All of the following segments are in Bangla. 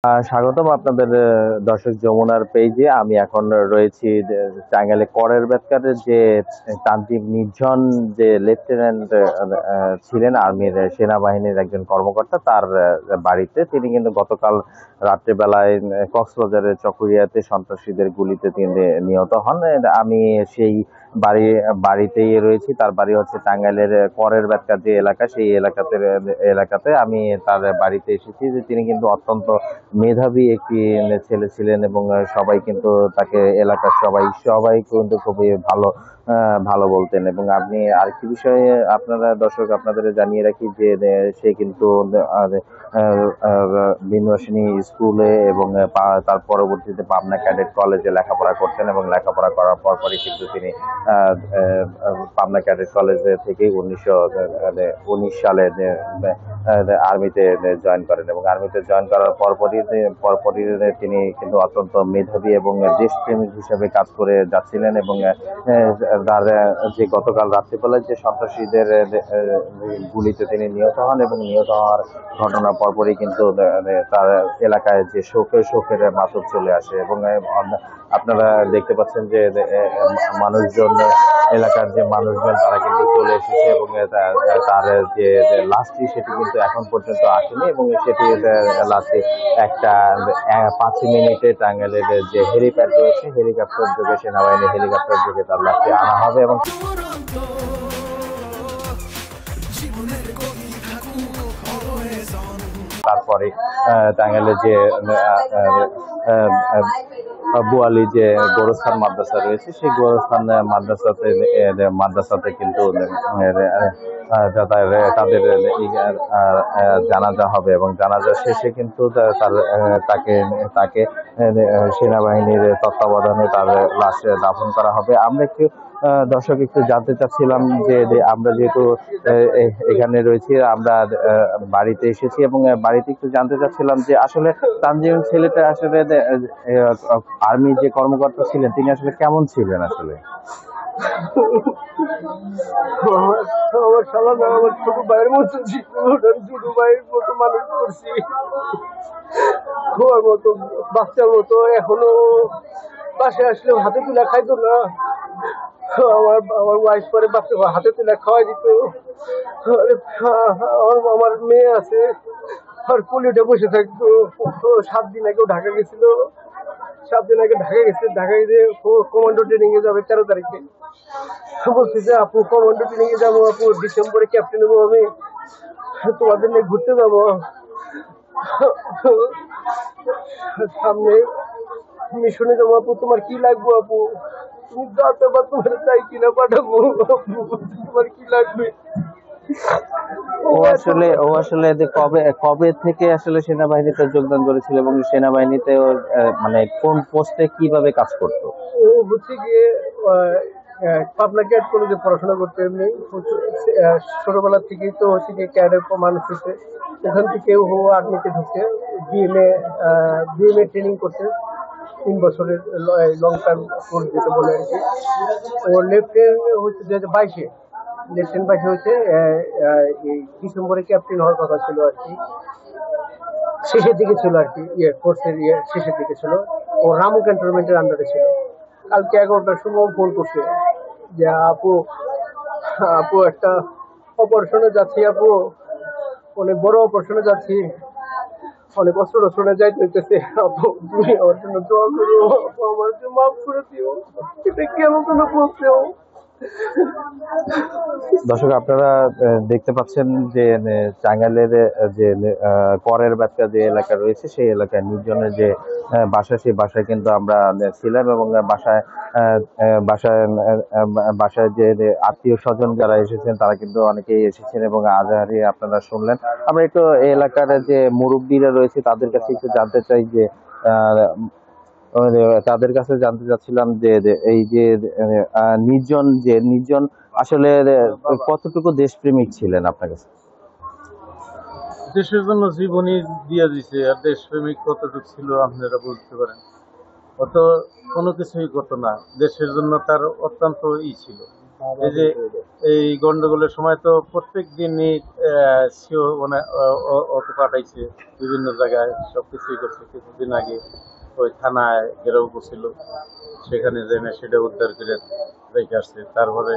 স্বাগতম আপনাদের দর্শক যমুনার পেজে। আমি এখন রয়েছি টাঙ্গাইলে করের বেতকারের যে তান্ত্রিক নির্জন যে লেফটেন্যান্ট ছিলেন আর্মির সেনাবাহিনীর একজন কর্মকর্তা, তার বাড়িতে। তিনি কিন্তু গতকাল রাত্রেবেলায় কক্সবাজারের চকরিয়াতে সন্ত্রাসীদের গুলিতে তিনি নিহত হন। আমি সেই বাড়িতেই রয়েছি। তার বাড়ি হচ্ছে টাঙ্গাইলের করের বেতকার যে এলাকা, সেই এলাকাতে আমি তার বাড়িতে এসেছি। যে তিনি কিন্তু অত্যন্ত মেধাবী একটি ছেলে ছিলেন এবং সবাই কিন্তু তাকে, এলাকার সবাই কিন্তু খুবই ভালো বলতেন। এবং আপনি আরেকটি বিষয়ে আপনাদের জানিয়ে রাখি যে সে কিন্তু বিন্যাসিনী স্কুলে এবং তার পরবর্তীতে পাবনা ক্যাডেট কলেজে লেখাপড়া করতেন এবং লেখাপড়া করার পরপরই কিন্তু তিনি পাবনা ক্যাডেট কলেজ থেকে 1919 সালে আর্মিতে জয়েন করেন এবং আর্মিতে জয়েন করার পরপরই তিনি কিন্তু অত্যন্ত মেধাবী এবং দেশপ্রেমিক হিসেবে কাজ করে যাচ্ছিলেন। এবং তার যে গতকাল রাত্রিবেলায় যে সন্ত্রাসীদের গুলিতে তিনি নিহত হন এবং নিহত হওয়ার ঘটনার পরপরই কিন্তু তার এলাকায় যে শোকের মাতম চলে আসে। এবং আপনারা দেখতে পাচ্ছেন যে এলাকার যে মানুষজন তারা কিন্তু চলে এসেছে এবং তার যে লাশটি সেটি কিন্তু এখন পর্যন্ত আসেনি এবং সেটি লাশটি একটা 5 মিনিটে টাঙ্গাইলের যে হেলিপ্যাড রয়েছে, হেলিকপ্টার যোগে, সেনাবাহিনী হেলিকপ্টার যোগে তার লাশটি আনা হবে। এবং তারপরে টাঙ্গাইলের যে বোয়ালি যে গোরস্থান মাদ্রাসা রয়েছে, সেই গোরস্থান মাদ্রাসাতে কিন্তু তাদের জানাজা হবে এবং জানাজা শেষে কিন্তু তাকে সেনাবাহিনীর তত্ত্বাবধানে তার লাশ দাফন করা হবে। আমরা দর্শক একটু জানতে চাচ্ছিলাম যে আমরা যেহেতু এখানে রয়েছি, আমরা বাড়িতে এসেছি এবং বাড়িতে একটু জানতে চাচ্ছিলাম যে আসলে তানজিম ছেলেটা আসলে আর্মি যে কর্মকর্তা ছিলেন তিনি আসলে কেমন ছিলেন আসলে। আমার ছোট ভাইয়ের মতো ছিল, ছোট ভাইয়ের মতো মানুষ করছি, খোয়ার মতো বাচ্চার মতো। এখনো পাশে আসলে হাতে তুলে খাইতো না। আমার ওয়াইফ পরে বাচ্চা হাতে তুলে খাওয়াই দিত। আমার মেয়ে আছে, আর পুলিশে বসে থাকতো। 7 দিন আগেও ঢাকা গেছিল, 7 দিন আগে ঢাকায় গিয়ে কমান্ডো ট্রেনিং এ যাবে 13 তারিখে। বলছি যে আপু কমান্ডো ট্রেনিং এ যাবো, আপু ডিসেম্বরে ক্যাপ্টেন হবো, আমি তোমাদের নিয়ে ঘুরতে যাবো। সামনে মিশনে যাবো, আপু তোমার কি লাগবে, আপু তুমি যাতে বা তোমার চাই কিনা পাঠাবো, তোমার কি লাগবে। ও আসলে কবে থেকে আসলে সেনাবাহিনীতে যোগদান করেছিল এবং সেনাবাহিনীতে মানে কোন পোস্টে কিভাবে কাজ করতো? ও হচ্ছে গিয়ে পাবনা ক্যাড কলেজে পড়াশোনা করতে, এমনি ছোটবেলা থেকেই তো হচ্ছে গিয়ে ক্যাডের মানুষ হচ্ছে। ওখান থেকে ও আর্মিতে ঢুকছে, বিএমএ ট্রেনিং করতে, 3 বছরের লং টার্ম কোর্স যেটা বলে আর কি। ও লেফটেন্যান্ট হচ্ছে 2022-এ, লেফটেন্যান্ট 22 হচ্ছে ডিসেম্বরে ক্যাপ্টেন হওয়ার কথা ছিল আর কি, শেষের দিকে ছিল আর কি, কোর্সের শেষের দিকে ছিল। ও রামু ক্যান্টনমেন্টের আন্ডারে ছিল। কালকে 11টার সময় ফোন করছে যে আপু একটা অপারেশনে যাচ্ছি, আপু অনেক বড় অপারেশনে যাচ্ছি, অনেক কষ্ট টষ্টে যাইতে হইতেছে, আপু তুমি আমার জন্য দোয়া করো, আপু আমার জন্য মাফ করে দিও। এটা কেমন কোনো বলছে। দর্শক আপনারা দেখতে পাচ্ছেন যে টাঙ্গাইলের যে করের বাচ্চা যে এলাকা রয়েছে, সেই এলাকায় নির্জনের যে বাসা, সেই বাসায় কিন্তু আমরা ছিলাম এবং বাসায় যে আত্মীয় স্বজন যারা এসেছেন তারা কিন্তু অনেকেই এসেছেন এবং আজহারি আপনারা শুনলেন। আমরা একটু এলাকার যে মুরব্বীরা রয়েছে তাদের কাছে একটু জানতে চাই যে তাদের কাছে জানতে চাচ্ছিলাম যে এই যে নির্জন আসলে কতটুকু দেশপ্রেমিক ছিলেন আপনার কাছে? দেশের জন্য জীবনই দিয়ে দিছে, আর দেশপ্রেমিক কতটুকু ছিল আপনারা বলতে পারেন? অত কোনো কিছুই করতো না, দেশের জন্য তার অত্যন্ত ছিল। এই যে এই গন্ডগোলের সময় তো প্রত্যেক দিনই মানে অটো কাটাইছে বিভিন্ন জায়গায়, সবকিছুই করছে। কিছুদিন আগে ওই থানায় ঘেরাও করছিল, সেখানে জেনে সেটা উদ্ধার করে রেখে আসছে। তারপরে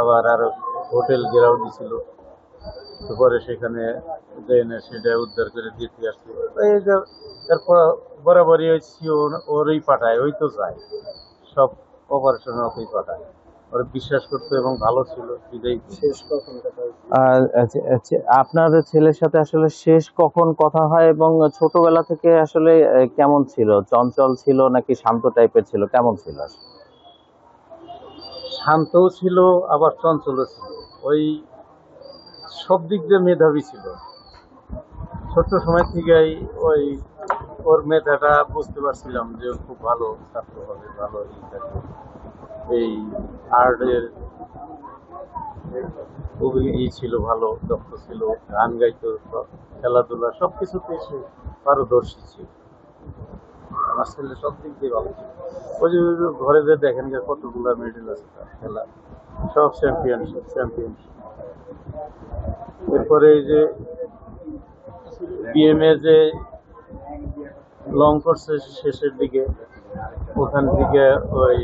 আবার আরো হোটেল ঘেরাও দিছিল, পরে সেখানে জেনে সেটা উদ্ধার করে দিতে আসছে। এই যে তারপর বরাবরই ওই সিও ওরই পাঠায়, ওই তো যায় সব অপারেশন ওকেই পাঠায়। ওরা বিশ্বাস করতো এবং ভালো ছিল, বিদায় শেষ কখন আপনার ছেলের সাথে আসলে শেষ কখন কথা হয় এবং ছোটবেলা থেকে আসলে কেমন ছিল? চঞ্চল ছিল নাকি শান্ত টাইপের ছিল? কেমন ছিল আসলে? শান্তও ছিল আবার চঞ্চলও ছিল। ওই সব দিক দিয়ে মেধাবী ছিল। ছোট্ট সময় থেকেই ওই ওর মেধাটা বুঝতে পারছিলাম যে ও খুব ভালো ছাত্র হবে, ভালো এই আর্টের খুবই ছিল, ভালো দক্ষ ছিল, গান গাইতো, খেলাধুলা সবকিছুতে সে পারদর্শী ছিল। আমার ছেলে সব দিক দিয়ে ভালো ছিল। ওই যে ঘরে যে দেখেন কতগুলো মেডেল আছে তার খেলা, সব চ্যাম্পিয়নশিপ। এরপরে এই যে বিএমএ যে লং কোর্সের শেষের দিকে, ওখান থেকে ওই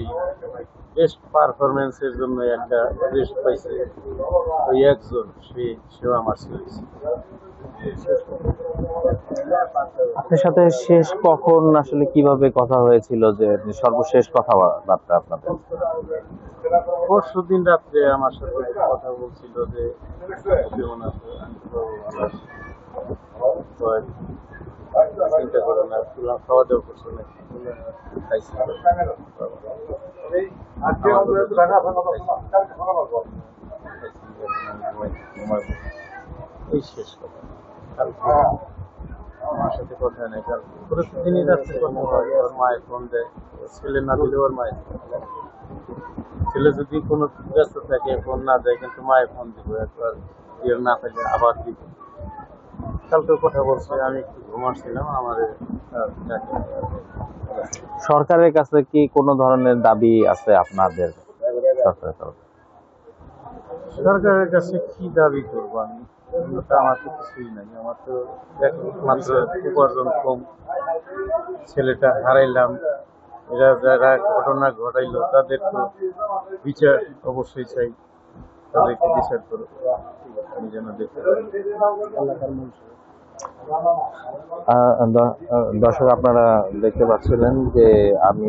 বেস্ট পারফরমেন্সের জন্য একটা বেস্ট পাইছে ওই একজন, সেও আমার ছেলে ছিল। আপনার সাথে শেষ কখন আসলে কিভাবে কথা হয়েছিল, যে সর্বশেষ কথাবার্তা আপনাদের? পরশু দিন রাত্রে আমার সাথে কথা বলছিল যে কেমন আছে, আমি তো ভালো আছি। তো চিন্তা করে না, খাওয়া দাওয়া করছো নাকি? খাইছি। এই শেষ কথা। কালকে আমার সাথে কথা নেই, কাল প্রতিদিনই রাত্রে কথা হয়। ওর মায়ের ফোন দেয়, ছেলে না দিলে ওর মায়ের ফোন দেয়। ছেলে যদি কোনো ব্যস্ত থাকে ফোন না দেয়, কিন্তু মায়ের ফোন দিব, একবার ইয়ে না থাকলে আবার দিব। কালকে কথা বলছে, আমি একটু ঘুমাচ্ছিলাম, আমার সরকারের কাছে কি কোনো ধরনের দাবি আছে আপনাদের? সরকারের তরফে সরকারের কাছে কি দাবি করবো আমি? তো আমার তো কিছুই নাই, আমার তো একমাত্র উপার্জন কম, ছেলেটা হারাইলাম। এরা যারা ঘটনা ঘটাইলো তাদের তো বিচার অবশ্যই চাই, তাদেরকে বিচার করো, আমি যেন দেখতে পাই। দর্শক, আপনারা দেখতে পাচ্ছিলেন যে আমি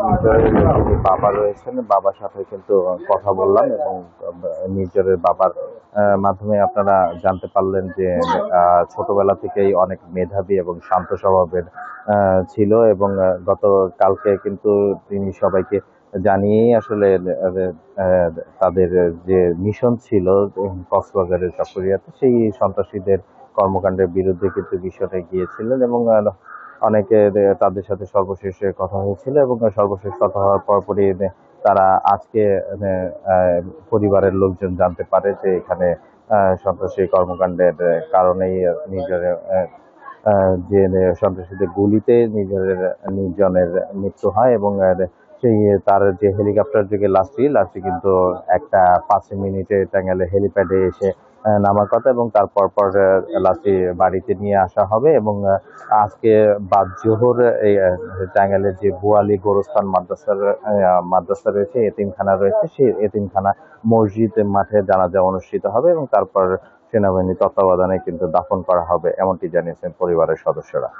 নির্জরের যিনি বাবা রয়েছেন, বাবার সাথে কিন্তু কথা বললাম এবং নির্জরের বাবার মাধ্যমে আপনারা জানতে পারলেন যে ছোটবেলা থেকেই অনেক মেধাবী এবং শান্ত স্বভাবের ছিল এবং গতকালকে কিন্তু তিনি সবাইকে জানিয়েই আসলে তাদের যে মিশন ছিল কক্সবাজারের চকরিয়াতে, সেই সন্ত্রাসীদের কর্মকাণ্ডের বিরুদ্ধে কিন্তু বিষয়টা গিয়েছিলেন এবং অনেকে তাদের সাথে সর্বশেষ কথা হয়েছিল এবং সর্বশেষ কথা হওয়ার পরপরই তারা আজকে পরিবারের লোকজন জানতে পারে যে এখানে সন্ত্রাসী কর্মকাণ্ডের কারণেই নিজের যে সন্ত্রাসীদের গুলিতে নির্জনের মৃত্যু হয় এবং সেই তার যে হেলিকপ্টার যোগে লাশটি কিন্তু একটা 5 মিনিটে টাঙ্গাইলে হেলিপ্যাডে এসে নামার কথা এবং তারপর লাশটি বাড়িতে নিয়ে আসা হবে এবং আজকে বাদ জোহর এই টাঙ্গাইলের যে বুয়ালি গোরস্থান মাদ্রাসা রয়েছে, এতিমখানা রয়েছে, সেই এতিমখানা মসজিদ মাঠে জানাজা অনুষ্ঠিত হবে এবং তারপর সেনাবাহিনী তত্ত্বাবধানে কিন্তু দাফন করা হবে, এমনটি জানিয়েছেন পরিবারের সদস্যরা।